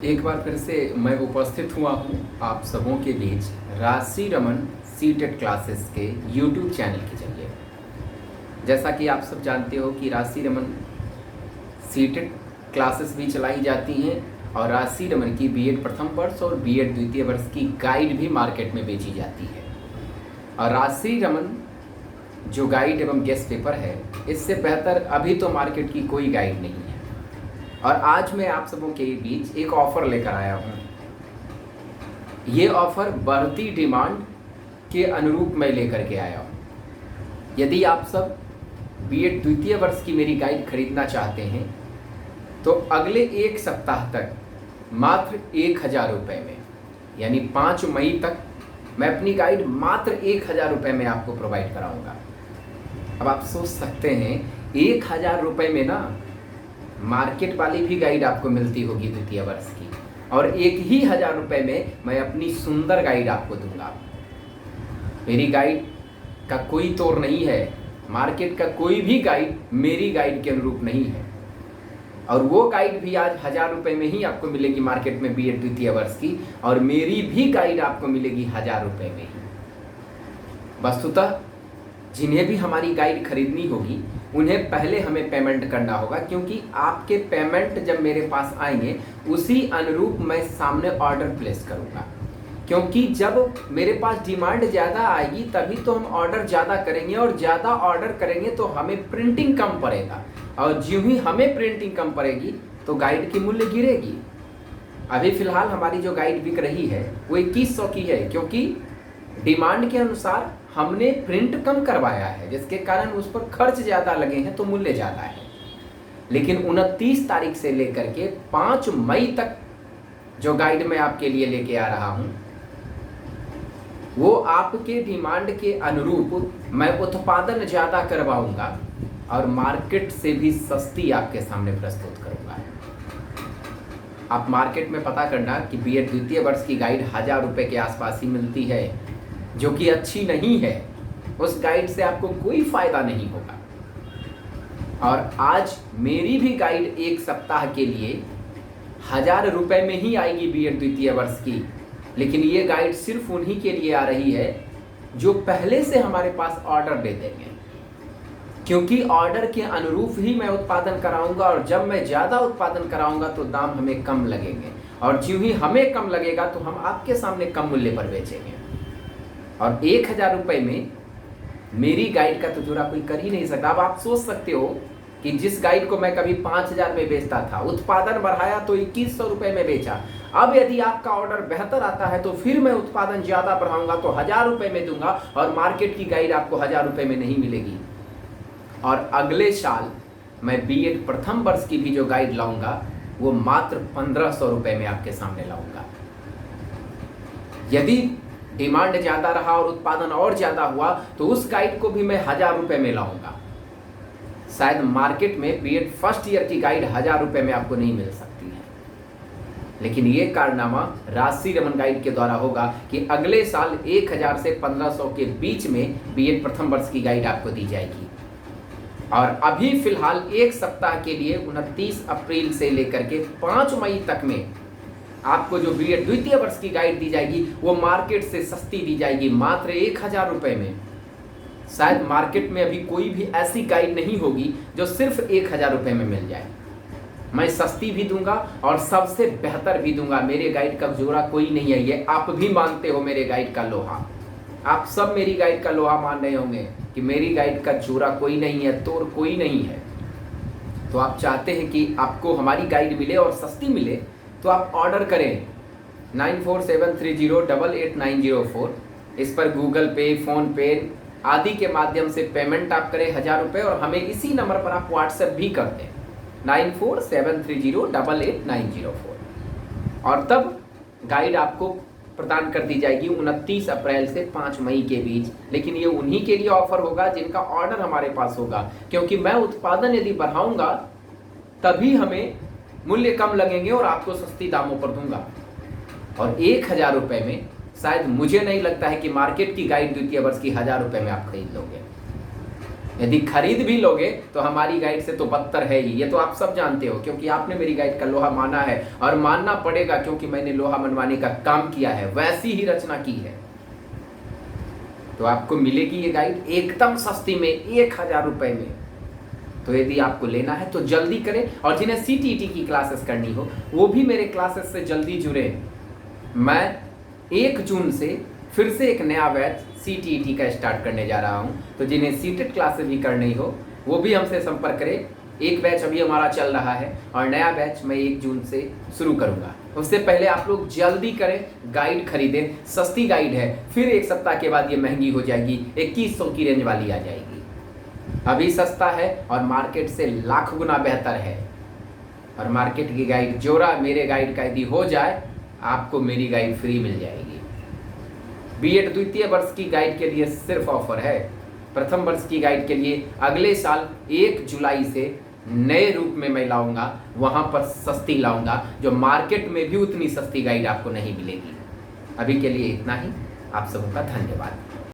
एक बार फिर से मैं उपस्थित हुआ हूँ आप सबों के बीच राशि रमन सीटेट क्लासेस के यूट्यूब चैनल के जरिए। जैसा कि आप सब जानते हो कि राशि रमन सीटेट क्लासेस भी चलाई जाती हैं और राशि रमन की बीएड प्रथम वर्ष और बीएड द्वितीय वर्ष की गाइड भी मार्केट में बेची जाती है। और राशि रमन जो गाइड एवं गेस्ट पेपर है, इससे बेहतर अभी तो मार्केट की कोई गाइड नहीं है। और आज मैं आप सबों के बीच एक ऑफ़र लेकर आया हूँ। ये ऑफ़र बढ़ती डिमांड के अनुरूप मैं लेकर के आया हूँ। यदि आप सब बीएड द्वितीय वर्ष की मेरी गाइड खरीदना चाहते हैं तो अगले एक सप्ताह तक मात्र 1000 रुपये में, यानी 5 मई तक मैं अपनी गाइड मात्र 1000 रुपये में आपको प्रोवाइड कराऊंगा। अब आप सोच सकते हैं 1000 रुपये में ना मार्केट वाली भी गाइड आपको मिलती होगी द्वितीय वर्ष की, और 1000 रुपये में मैं अपनी सुंदर गाइड आपको दूंगा। मेरी गाइड का कोई तोड़ नहीं है, मार्केट का कोई भी गाइड मेरी गाइड के अनुरूप नहीं है। और वो गाइड भी आज 1000 रुपये में ही आपको मिलेगी मार्केट में बीएड द्वितीय वर्ष की, और मेरी भी गाइड आपको मिलेगी 1000 रुपये में ही। वस्तुतः जिन्हें भी हमारी गाइड खरीदनी होगी उन्हें पहले हमें पेमेंट करना होगा, क्योंकि आपके पेमेंट जब मेरे पास आएंगे उसी अनुरूप मैं सामने ऑर्डर प्लेस करूंगा। क्योंकि जब मेरे पास डिमांड ज़्यादा आएगी तभी तो हम ऑर्डर ज़्यादा करेंगे, और ज़्यादा ऑर्डर करेंगे तो हमें प्रिंटिंग कम पड़ेगा, और ज्यों ही हमें प्रिंटिंग कम पड़ेगी तो गाइड की मूल्य गिरेगी। अभी फ़िलहाल हमारी जो गाइड बिक रही है वो 2100 की है, क्योंकि डिमांड के अनुसार हमने प्रिंट कम करवाया है, जिसके कारण उस पर खर्च ज़्यादा लगे हैं तो मूल्य ज़्यादा है। लेकिन 29 तारीख से लेकर के 5 मई तक जो गाइड मैं आपके लिए लेके आ रहा हूँ वो आपके डिमांड के अनुरूप मैं उत्पादन ज़्यादा करवाऊँगा और मार्केट से भी सस्ती आपके सामने प्रस्तुत करूँगा। आप मार्केट में पता करना कि बीएड द्वितीय वर्ष की गाइड 1000 रुपये के आसपास ही मिलती है, जो कि अच्छी नहीं है। उस गाइड से आपको कोई फायदा नहीं होगा। और आज मेरी भी गाइड एक सप्ताह के लिए 1000 रुपये में ही आएगी बीएड द्वितीय वर्ष की। लेकिन ये गाइड सिर्फ उन्हीं के लिए आ रही है जो पहले से हमारे पास ऑर्डर दे देंगे, क्योंकि ऑर्डर के अनुरूप ही मैं उत्पादन कराऊंगा, और जब मैं ज़्यादा उत्पादन कराऊंगा तो दाम हमें कम लगेंगे, और ज्यों ही हमें कम लगेगा तो हम आपके सामने कम मूल्य पर बेचेंगे। और 1000 रुपये में मेरी गाइड का तो जोड़ा कोई कर ही नहीं सकता। अब आप सोच सकते हो कि जिस गाइड को मैं कभी 5000 में बेचता था, उत्पादन बढ़ाया तो 2100 रुपये में बेचा। अब यदि आपका ऑर्डर बेहतर आता है तो फिर मैं उत्पादन ज़्यादा बढ़ाऊंगा तो 1000 रुपये में दूंगा, और मार्केट की गाइड आपको 1000 रुपये में नहीं मिलेगी। और अगले साल मैं बीएड प्रथम वर्ष की भी जो गाइड लाऊंगा वो मात्र 1500 रुपये में आपके सामने लाऊंगा। यदि डिमांड ज़्यादा रहा और उत्पादन और ज़्यादा हुआ तो उस गाइड को भी मैं 1000 रुपये में लाऊंगा। शायद मार्केट में बीएड फर्स्ट ईयर की गाइड 1000 रुपये में आपको नहीं मिल सकती है, लेकिन ये कारनामा राशि रमन गाइड के द्वारा होगा कि अगले साल 1000 से 1500 के बीच में बीएड प्रथम वर्ष की गाइड आपको दी जाएगी। और अभी फिलहाल एक सप्ताह के लिए 29 अप्रैल से लेकर के 5 मई तक में आपको जो बीएड द्वितीय वर्ष की गाइड दी जाएगी वो मार्केट से सस्ती दी जाएगी, मात्र 1000 रुपये में। शायद मार्केट में अभी कोई भी ऐसी गाइड नहीं होगी जो सिर्फ 1000 रुपये में मिल जाए। मैं सस्ती भी दूंगा और सबसे बेहतर भी दूंगा। मेरे गाइड का जोड़ा कोई नहीं है, ये आप भी मानते हो मेरे गाइड का लोहा। आप सब मेरी गाइड का लोहा मान रहे होंगे कि मेरी गाइड का जोड़ा कोई नहीं है, तोड़ कोई नहीं है। तो आप चाहते हैं कि आपको हमारी गाइड मिले और सस्ती मिले, तो आप ऑर्डर करें 9473088904। इस पर गूगल पे, फ़ोन पे आदि के माध्यम से पेमेंट आप करें 1000 रुपये, और हमें इसी नंबर पर आप व्हाट्सएप भी कर दें 9473088904, और तब गाइड आपको प्रदान कर दी जाएगी 29 अप्रैल से 5 मई के बीच। लेकिन ये उन्हीं के लिए ऑफर होगा जिनका ऑर्डर हमारे पास होगा, क्योंकि मैं उत्पादन यदि बढ़ाऊंगा तभी हमें मूल्य कम लगेंगे और आपको सस्ती दामों पर दूंगा। और 1000 रुपये में शायद मुझे नहीं लगता है कि मार्केट की गाइड द्वितीय वर्ष की 1000 रुपये में आप खरीद लोगे। यदि खरीद भी लोगे तो हमारी गाइड से तो बदतर है ही, ये तो आप सब जानते हो, क्योंकि आपने मेरी गाइड का लोहा माना है और मानना पड़ेगा, क्योंकि मैंने लोहा मनवाने का काम किया है, वैसी ही रचना की है। तो आपको मिलेगी ये गाइड एकदम सस्ती में, 1000 रुपए में। तो यदि आपको लेना है तो जल्दी करें, और जिन्हें CTET की क्लासेस करनी हो वो भी मेरे क्लासेस से जल्दी जुड़े। मैं 1 जून से फिर से एक नया बैच CTET का स्टार्ट करने जा रहा हूं, तो जिन्हें सीटेट क्लासेस भी करनी हो वो भी हमसे संपर्क करें। एक बैच अभी हमारा चल रहा है और नया बैच मैं 1 जून से शुरू करूंगा। उससे पहले आप लोग जल्दी करें, गाइड खरीदें, सस्ती गाइड है, फिर 1 सप्ताह के बाद ये महंगी हो जाएगी, 2100 की रेंज वाली आ जाएगी। अभी सस्ता है और मार्केट से लाख गुना बेहतर है। और मार्केट की गाइड जोड़ा मेरे गाइड का यदि हो जाए, आपको मेरी गाइड फ्री मिल जाएगी। B.Ed द्वितीय वर्ष की गाइड के लिए सिर्फ ऑफर है। प्रथम वर्ष की गाइड के लिए अगले साल 1 जुलाई से नए रूप में मैं लाऊंगा, वहां पर सस्ती लाऊंगा, जो मार्केट में भी उतनी सस्ती गाइड आपको नहीं मिलेगी। अभी के लिए इतना ही। आप सबों का धन्यवाद।